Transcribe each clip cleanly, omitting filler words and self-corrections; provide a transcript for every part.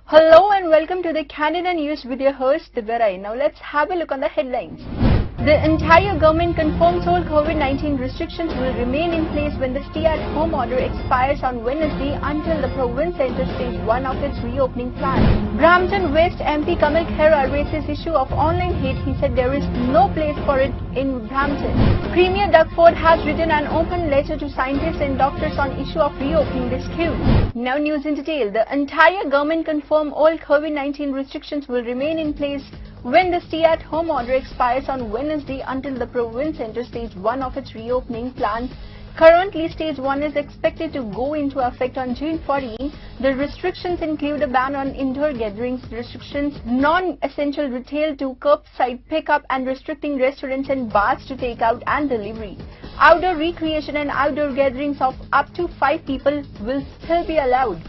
Hello and welcome to the Canada News with your host Gurdwara. Now let's have a look on the headlines. The Ontario government confirms all COVID-19 restrictions will remain in place when the stay-at-home order expires on Wednesday until the province enters stage 1 of its reopening plan. Brampton West MP Kamal Khera raises issue of online hate. He said there is no place for it in Brampton. Premier Doug Ford has written an open letter to scientists and doctors on issue of reopening the school. Now news in detail. The Ontario government confirmed all COVID-19 restrictions will remain in place when the stay-at-home order expires on Wednesday until the province enters stage 1 of its reopening plan. Currently, stage 1 is expected to go into effect on June 14. The restrictions include a ban on indoor gatherings, restrictions non-essential retail to curbside pickup, and restricting restaurants and bars to takeout and delivery. Outdoor recreation and outdoor gatherings of up to 5 people will still be allowed.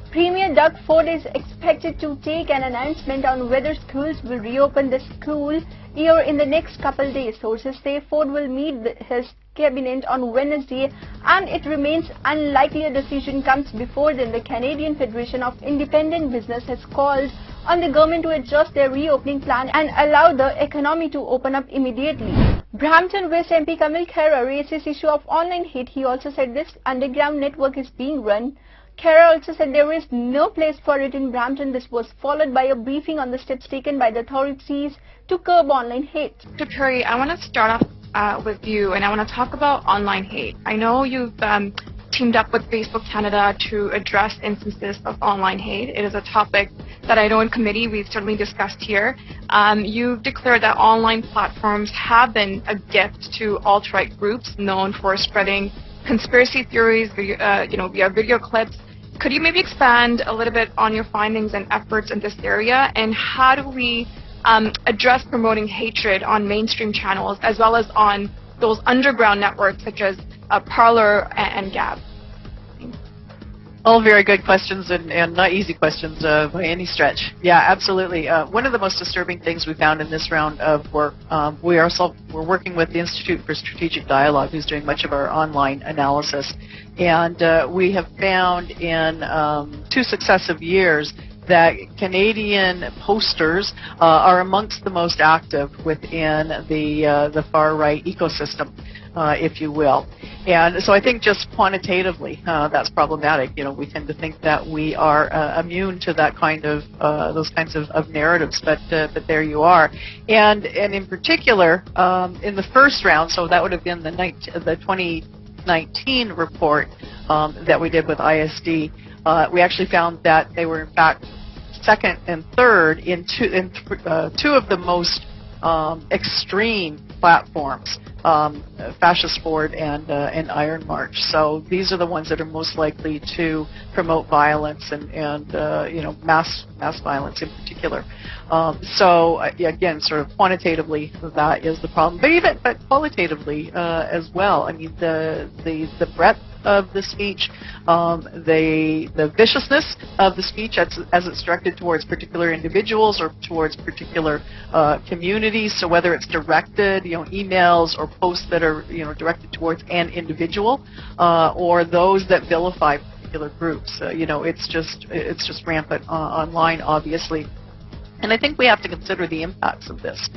Premier Doug Ford is expected to take an announcement on whether schools will reopen the school year in the next couple days. Sources say Ford will meet his cabinet on Wednesday, and it remains unlikely a decision comes before then. The Canadian Federation of Independent Business has called on the government to adjust their reopening plan and allow the economy to open up immediately. Brampton West MP Kamal Khera raises issue of online hate. He also said this underground network is being run. Khera also said there is no place for it in Brampton. This was followed by a briefing on the steps taken by the authorities to curb online hate. Dr. Perry, I want to start off with you, and I want to talk about online hate. I know you've teamed up with Facebook Canada to address instances of online hate. It is a topic that I know in committee we've certainly discussed here. You've declared that online platforms have been a gift to alt-right groups known for spreading conspiracy theories via video clips. Could you maybe expand a little bit on your findings and efforts in this area, and how do we address promoting hatred on mainstream channels as well as on those underground networks such as Parler and Gab? All very good questions and not easy questions by any stretch. Yeah, absolutely. One of the most disturbing things we found in this round of work, we're working with the Institute for Strategic Dialogue, who's doing much of our online analysis, and we have found in 2 successive years that Canadian posters are amongst the most active within the far-right ecosystem, if you will. And so I think just quantitatively that's problematic. You know, we tend to think that we are immune to that kind of those kinds of narratives, but there you are. And in particular, in the first round, so that would have been the 2019 report that we did with ISD, we actually found that they were in fact second and third in two of the most extreme platforms, Fascist Forward and Iron March. So these are the ones that are most likely to promote violence and mass violence in particular. So again, sort of quantitatively, that is the problem, but qualitatively as well. I mean, the breadth of the speech, the viciousness of the speech as it's directed towards particular individuals or towards particular communities. So whether it's directed, emails or posts that are directed towards an individual, or those that vilify particular groups, it's just rampant online, obviously. And I think we have to consider the impacts of this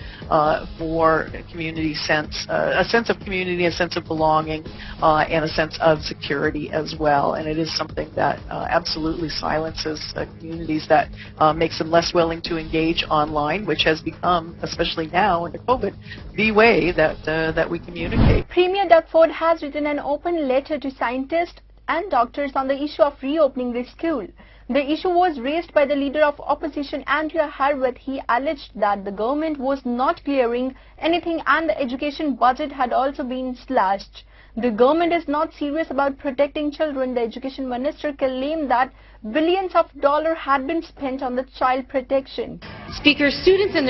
for community sense, a sense of community, a sense of belonging, and a sense of security as well. And it is something that absolutely silences communities, that makes them less willing to engage online, which has become, especially now under COVID, the way that we communicate. Premier Doug Ford has written an open letter to scientists and doctors on the issue of reopening the school. The issue was raised by the leader of opposition, Andrea Harwood. He alleged that the government was not clearing anything and the education budget had also been slashed. The government is not serious about protecting children. The education minister claimed that billions of dollars had been spent on the child protection. Speaker, students and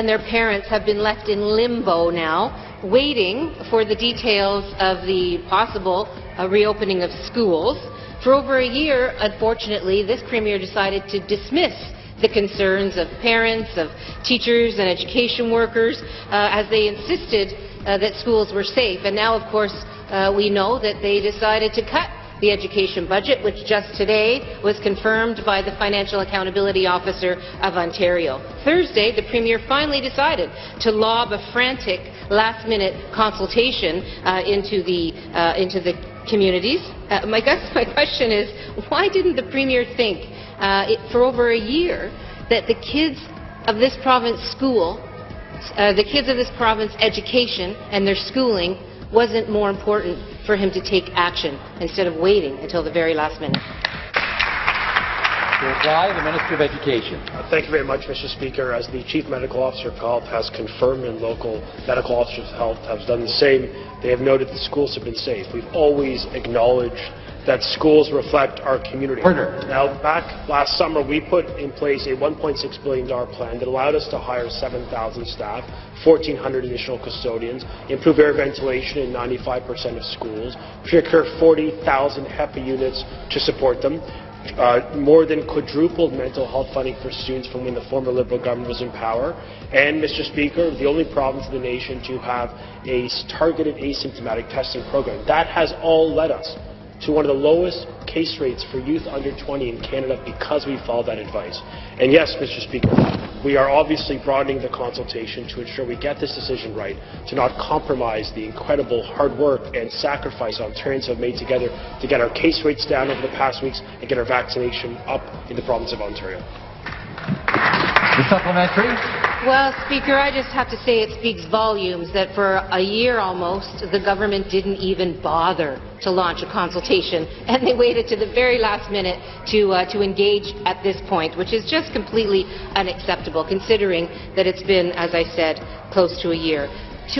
their parents have been left in limbo now, waiting for the details of the possible reopening of schools. For over a year, unfortunately, this Premier decided to dismiss the concerns of parents, of teachers and education workers, as they insisted that schools were safe. And now, of course, we know that they decided to cut the education budget, which just today was confirmed by the Financial Accountability Officer of Ontario. Thursday, the Premier finally decided to lob a frantic last-minute consultation into the communities. My question is, why didn't the Premier think for over a year that the kids of this province education and their schooling wasn't more important for him to take action instead of waiting until the very last minute? To reply, the Minister of Education. Thank you very much, Mr. Speaker. As the Chief Medical Officer of Health has confirmed and local medical officers of health have done the same, they have noted that schools have been safe. We've always acknowledged that schools reflect our community. Order. Now, back last summer, we put in place a $1.6 billion plan that allowed us to hire 7,000 staff, 1,400 additional custodians, improve air ventilation in 95% of schools, procure 40,000 HEPA units to support them, more than quadrupled mental health funding for students from when the former Liberal government was in power, and, Mr. Speaker, the only province in the nation to have a targeted asymptomatic testing program. That has all led us to one of the lowest case rates for youth under 20 in Canada because we followed that advice. And yes, Mr. Speaker, we are obviously broadening the consultation to ensure we get this decision right, to not compromise the incredible hard work and sacrifice Ontarians have made together to get our case rates down over the past weeks and get our vaccination up in the province of Ontario. The supplementary. Well, Speaker, I just have to say it speaks volumes that for a year almost, the government didn't even bother to launch a consultation, and they waited to the very last minute to engage at this point, which is just completely unacceptable, considering that it's been, as I said, close to a year.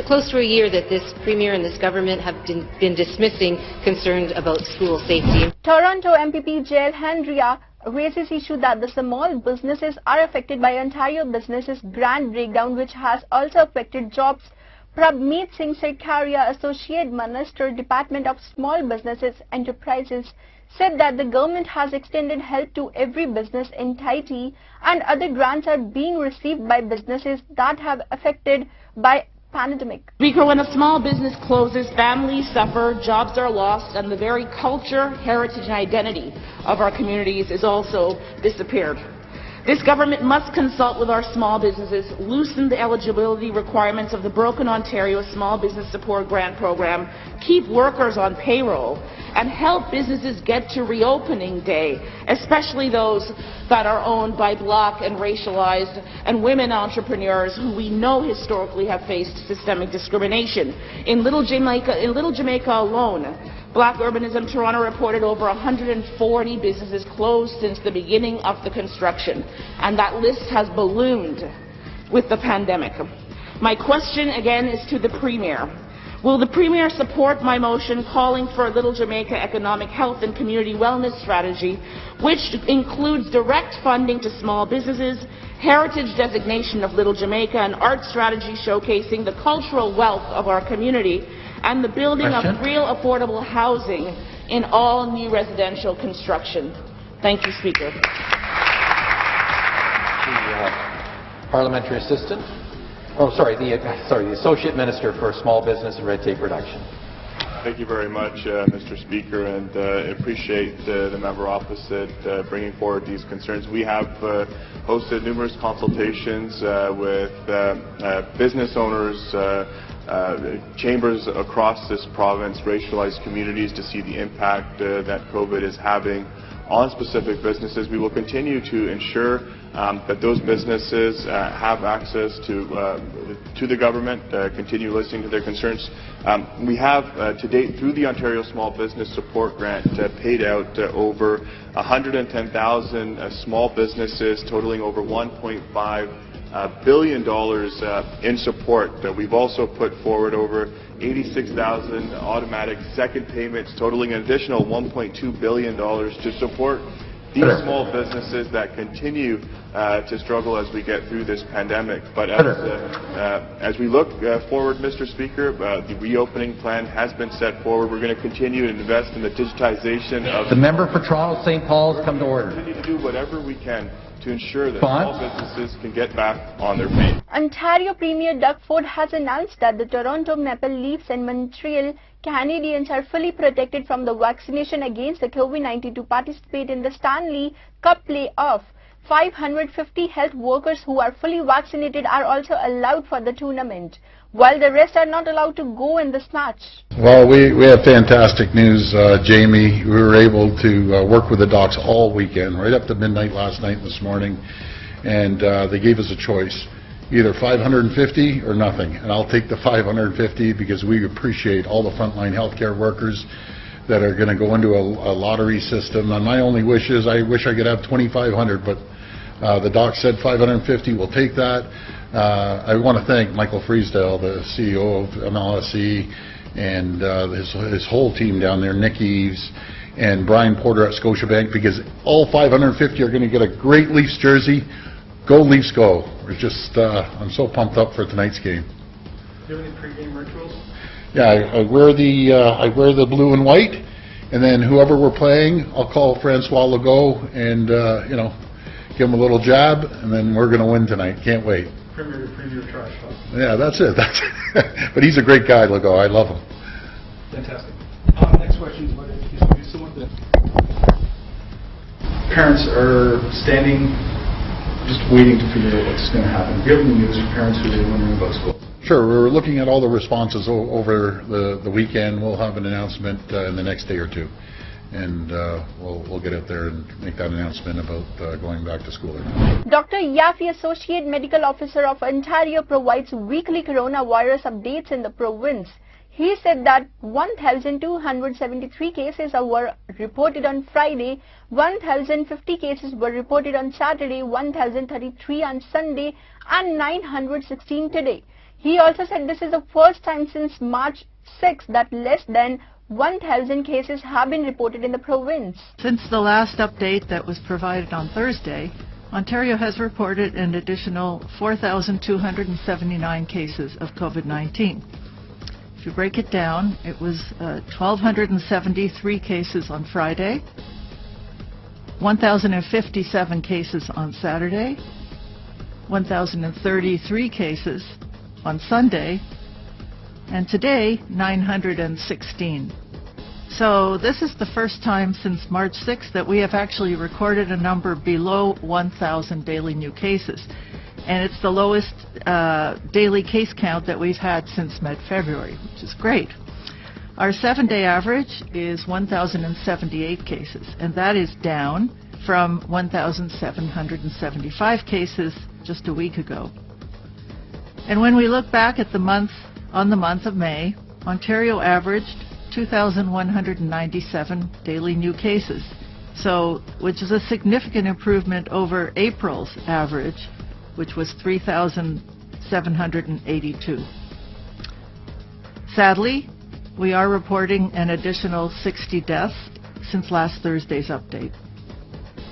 Close to a year that this Premier and this government have been dismissing concerns about school safety. Toronto MPP Jael Henrya raises issue that the small businesses are affected by Ontario Businesses Grant Breakdown, which has also affected jobs. Meet Singh Sarkaria, Associate Minister, Department of Small Businesses Enterprises, said that the government has extended help to every business entity and other grants are being received by businesses that have affected by pandemic. Speaker, when a small business closes, families suffer, jobs are lost, and the very culture, heritage, and identity of our communities is also disappeared. This government must consult with our small businesses, loosen the eligibility requirements of the broken Ontario Small Business Support Grant Program, keep workers on payroll, and help businesses get to reopening day, especially those that are owned by Black and racialized and women entrepreneurs who we know historically have faced systemic discrimination. In Little Jamaica alone, Black Urbanism Toronto reported over 140 businesses closed since the beginning of the construction, and that list has ballooned with the pandemic. My question again is to the Premier. Will the Premier support my motion calling for a Little Jamaica economic health and community wellness strategy, which includes direct funding to small businesses, heritage designation of Little Jamaica, and art strategy showcasing the cultural wealth of our community, and the building of real affordable housing in all new residential construction? Thank you, Speaker. The Parliamentary Assistant. The Associate Minister for Small Business and Red Tape Reduction. Thank you very much, Mr. Speaker, and appreciate the member opposite bringing forward these concerns. We have hosted numerous consultations with business owners, chambers across this province, racialized communities, to see the impact that COVID is having on specific businesses. We will continue to ensure that those businesses have access to the government, continue listening to their concerns. We have, to date, through the Ontario Small Business Support Grant, paid out over 110,000 small businesses, totaling over $1.5 billion in support. We've also put forward over 86,000 automatic second payments, totaling an additional $1.2 billion to support these small businesses that continue to struggle as we get through this pandemic. But as we look forward, Mr. Speaker, the reopening plan has been set forward. We're going to continue to invest in the digitization of... The member for Toronto St. Paul's come to order. Continue to do whatever we can to ensure that small businesses can get back on their feet. Ontario Premier Doug Ford has announced that the Toronto Maple Leafs and Montreal Canadians are fully protected from the vaccination against the COVID-19 to participate in the Stanley Cup playoff. 550 health workers who are fully vaccinated are also allowed for the tournament, while the rest are not allowed to go in this match. Well, we have fantastic news, Jamie. We were able to work with the docs all weekend, right up to midnight last night and this morning, and they gave us a choice, either 550 or nothing. And I'll take the 550 because we appreciate all the frontline healthcare workers that are going to go into a lottery system. And my only wish is I wish I could have 2,500, but the doc said 550, we'll take that. I want to thank Michael Freesdale, the CEO of MLSE, and his whole team down there, Nick Eves, and Brian Porter at Scotiabank, because all 550 are going to get a great Leafs jersey. Go Leafs, go. We're just, I'm so pumped up for tonight's game. Do you have any pregame rituals? Yeah, I wear the blue and white, and then whoever we're playing, I'll call Francois Legault and give him a little jab, and then we're going to win tonight. Can't wait. Premier trash talk. Yeah, that's it. But he's a great guy, Legault. I love him. Fantastic. Next question is about education. Some of the parents are standing, just waiting to figure out what's going to happen. Do you have any news for parents who are wondering about school? Sure. We're looking at all the responses over the weekend. We'll have an announcement in the next day or two. And we'll get out there and make that announcement about going back to school or not. Dr. Yaffe, Associate Medical Officer of Ontario, provides weekly coronavirus updates in the province. He said that 1,273 cases were reported on Friday, 1,050 cases were reported on Saturday, 1,033 on Sunday, and 916 today. He also said this is the first time since March 6 that less than 1,000 cases have been reported in the province. Since the last update that was provided on Thursday, Ontario has reported an additional 4,279 cases of COVID-19. If you break it down, it was 1,273 cases on Friday, 1,057 cases on Saturday, 1,033 cases on Sunday, and today 916. So this is the first time since March 6th that we have actually recorded a number below 1,000 daily new cases, and it's the lowest daily case count that we've had since mid-February, which is great. Our 7-day average is 1,078 cases, and that is down from 1,775 cases just a week ago. And when we look back at the month of May, Ontario averaged 2,197 daily new cases, which is a significant improvement over April's average, which was 3,782. Sadly, we are reporting an additional 60 deaths since last Thursday's update.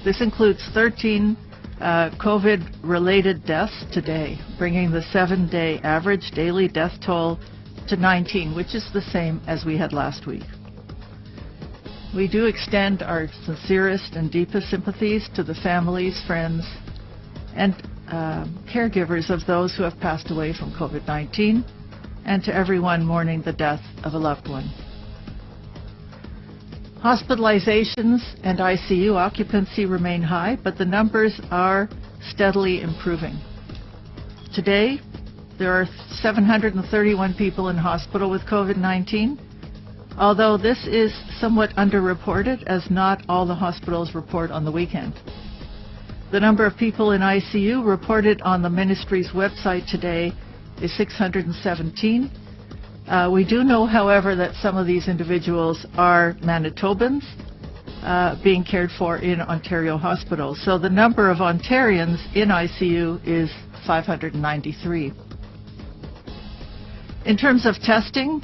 This includes 13 COVID-related deaths today, bringing the 7-day average daily death toll to 19, which is the same as we had last week. We do extend our sincerest and deepest sympathies to the families, friends, and caregivers of those who have passed away from COVID-19, and to everyone mourning the death of a loved one. Hospitalizations and ICU occupancy remain high, but the numbers are steadily improving. Today, there are 731 people in hospital with COVID-19, although this is somewhat underreported as not all the hospitals report on the weekend. The number of people in ICU reported on the ministry's website today is 617. We do know, however, that some of these individuals are Manitobans being cared for in Ontario hospitals. So the number of Ontarians in ICU is 593. In terms of testing,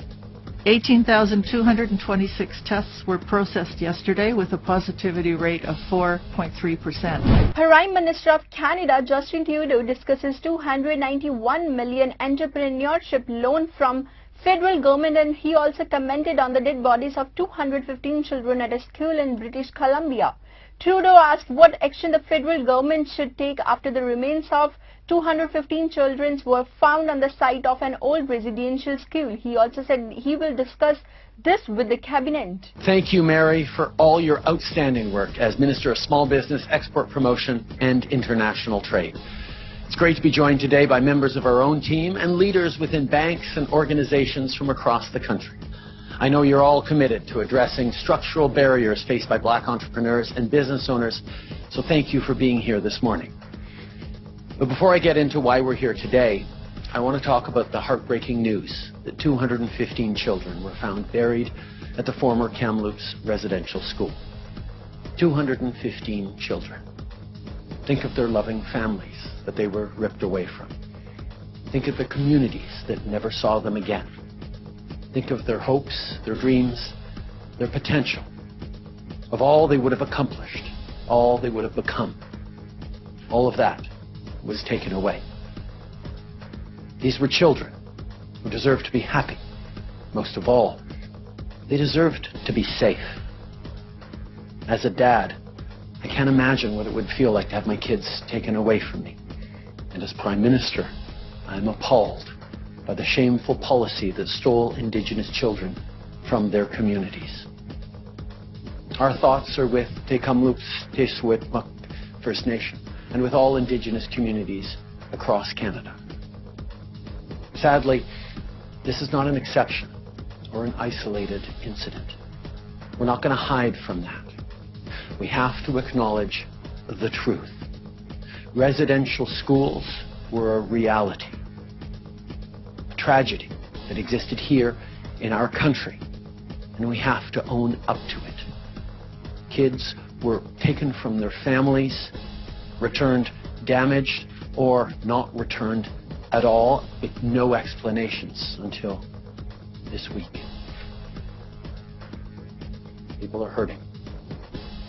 18,226 tests were processed yesterday with a positivity rate of 4.3%. Prime Minister of Canada, Justin Trudeau, discusses $291 million entrepreneurship loan from federal government, and he also commented on the dead bodies of 215 children at a school in British Columbia. Trudeau asked what action the federal government should take after the remains of 215 children were found on the site of an old residential school. He also said he will discuss this with the cabinet. Thank you, Mary, for all your outstanding work as Minister of Small Business, Export Promotion and International Trade. It's great to be joined today by members of our own team and leaders within banks and organizations from across the country. I know you're all committed to addressing structural barriers faced by black entrepreneurs and business owners, so thank you for being here this morning. But before I get into why we're here today, I want to talk about the heartbreaking news that 215 children were found buried at the former Kamloops residential school. 215 children. Think of their loving families that they were ripped away from. Think of the communities that never saw them again. Think of their hopes, their dreams, their potential, of all they would have accomplished, all they would have become. All of that was taken away. These were children who deserved to be happy. Most of all, they deserved to be safe. As a dad, I can't imagine what it would feel like to have my kids taken away from me. And as Prime Minister, I am appalled by the shameful policy that stole Indigenous children from their communities. Our thoughts are with Te Kamloops Te Secwépemc First Nation and with all Indigenous communities across Canada. Sadly, this is not an exception or an isolated incident. We're not going to hide from that. We have to acknowledge the truth. Residential schools were a reality. Tragedy that existed here in our country, and we have to own up to it. Kids were taken from their families, returned damaged, or not returned at all, with no explanations until this week. People are hurting,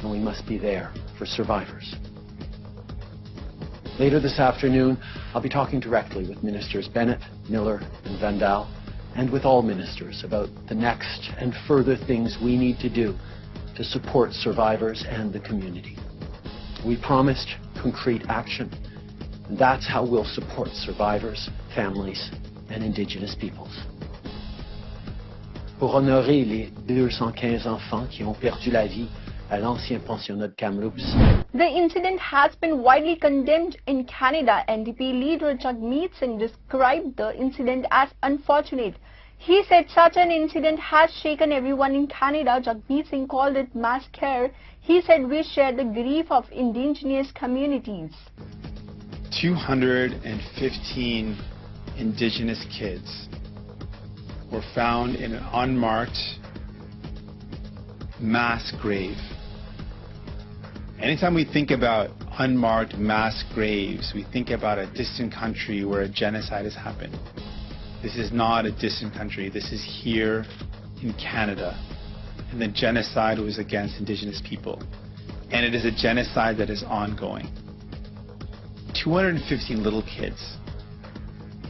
and we must be there for survivors. Later this afternoon, I'll be talking directly with Ministers Bennett, Miller, and Vandal, and with all ministers about the next and further things we need to do to support survivors and the community. We promised concrete action, and that's how we'll support survivors, families, and Indigenous peoples. Pour honorer les 215 enfants qui ont perdu la vie à l'ancien pensionnat de Kamloops. The incident has been widely condemned in Canada. NDP leader Jagmeet Singh described the incident as unfortunate. He said such an incident has shaken everyone in Canada. Jagmeet Singh called it mass care. He said we share the grief of Indigenous communities. 215 Indigenous kids were found in an unmarked mass grave. Anytime we think about unmarked mass graves, we think about a distant country where a genocide has happened. This is not a distant country. This is here in Canada. And the genocide was against Indigenous people. And it is a genocide that is ongoing. 215 little kids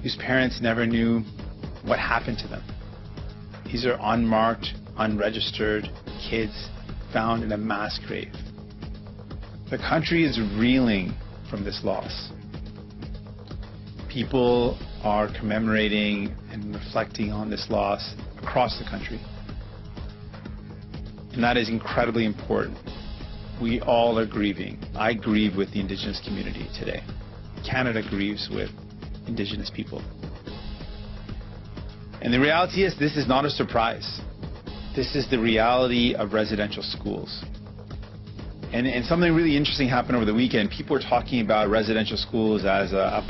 whose parents never knew what happened to them. These are unmarked, unregistered kids found in a mass grave. The country is reeling from this loss. People are commemorating and reflecting on this loss across the country. And that is incredibly important. We all are grieving. I grieve with the Indigenous community today. Canada grieves with Indigenous people. And the reality is, this is not a surprise. This is the reality of residential schools. And something really interesting happened over the weekend. People were talking about residential schools as a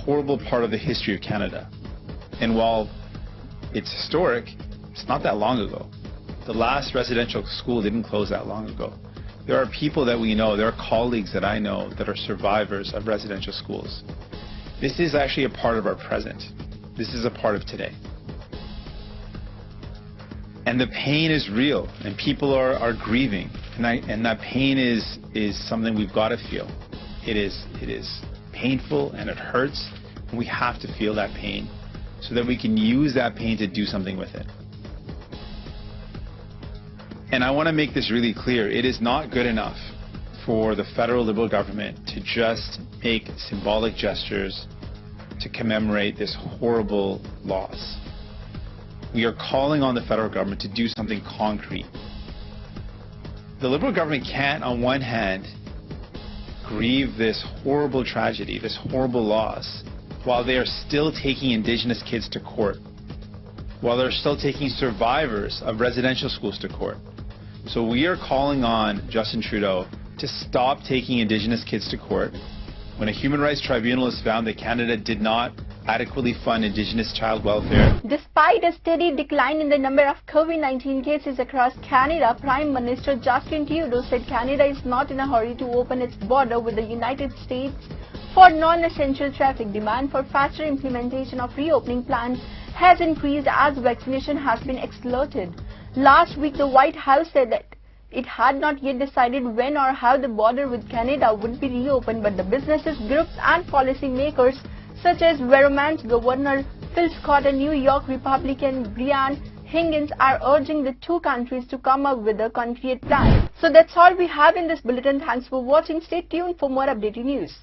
horrible part of the history of Canada. And while it's historic, it's not that long ago. The last residential school didn't close that long ago. There are people that we know, there are colleagues that I know that are survivors of residential schools. This is actually a part of our present. This is a part of today. And the pain is real, and people are grieving. And that pain is something we've got to feel. It is painful and it hurts, and we have to feel that pain so that we can use that pain to do something with it. And I want to make this really clear. It is not good enough for the federal Liberal government to just make symbolic gestures to commemorate this horrible loss. We are calling on the federal government to do something concrete. The Liberal government can't, on one hand, grieve this horrible tragedy, this horrible loss, while they are still taking Indigenous kids to court, while they're still taking survivors of residential schools to court. So we are calling on Justin Trudeau to stop taking Indigenous kids to court. When a human rights tribunal has found that Canada did not adequately fund Indigenous child welfare. Despite a steady decline in the number of COVID-19 cases across Canada, Prime Minister Justin Trudeau said Canada is not in a hurry to open its border with the United States for non-essential traffic. Demand for faster implementation of reopening plans has increased as vaccination has been accelerated. Last week, the White House said that it had not yet decided when or how the border with Canada would be reopened, but the businesses, groups and policy makers such as Vermont's Governor Phil Scott and New York Republican Brian Higgins are urging the two countries to come up with a concrete plan. So that's all we have in this bulletin. Thanks for watching. Stay tuned for more updated news.